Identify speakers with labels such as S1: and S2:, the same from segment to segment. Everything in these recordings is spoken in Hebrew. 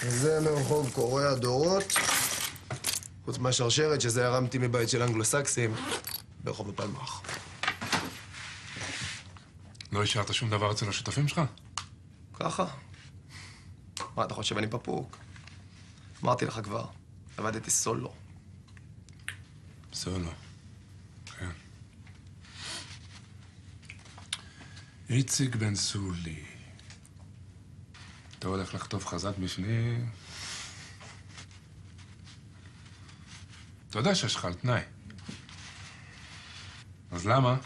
S1: זה מרחוב קוראי הדורות, חוץ מהשרשרת שזה הרמתי מבית של אנגלוסקסים ברחוב הפלמ"ח.
S2: לא השארת שום דבר אצל השותפים שלך?
S1: ככה. מה, אתה חושב אני פפוק? אמרתי לך כבר, עבדתי סולו.
S2: סולו, כן. איציק בן סולי. אתה הולך לחטוף חזק בפנים. אתה יודע שיש לך על תנאי. אז למה?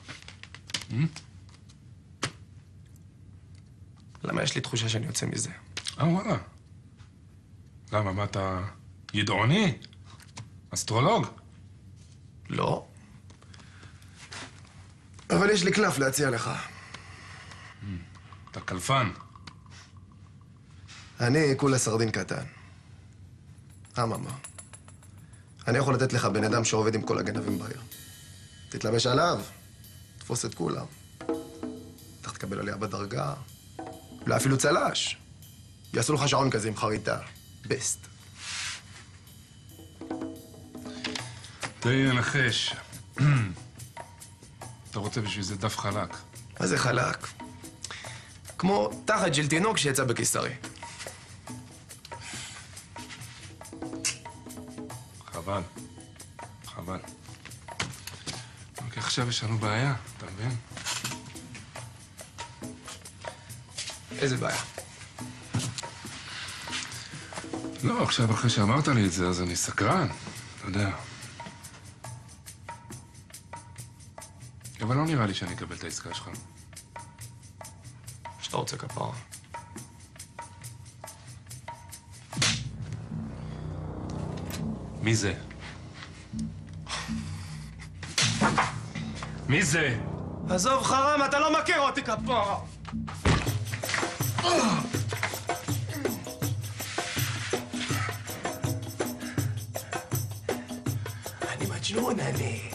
S1: למה יש לי תחושה שאני יוצא מזה?
S2: וואלה. למה, מה אתה ידעוני? אסטרולוג?
S1: לא. אבל יש לי קלף להציע לך.
S2: אתה קלפן.
S1: אני כולה סרדין קטן. אממה. אני יכול לתת לך בן אדם שעובד עם כל הגנבים בעיר. תתלבש עליו, תפוס את כולם. אתה תקבל עליה בדרגה, אולי אפילו צל"ש. יעשו לך שעון כזה עם חריטה. בסט.
S2: תן לי לנחש. אתה רוצה בשביל זה דף חלק.
S1: מה זה חלק? כמו תחת של תינוק שיצא בקיסרי.
S2: חבל. חבל. אוקיי, עכשיו יש לנו בעיה, אתה מבין?
S1: איזה בעיה?
S2: לא, עכשיו אחרי שאמרת לי את זה, אז אני סקרן, אתה יודע. אבל לא נראה לי שאני אקבל את העסקה שלך.
S1: שאתה רוצה כפרה.
S2: מי זה? מי זה?
S1: עזוב חרם, אתה לא מכיר אותי כפרה! אני מג'נון, אני.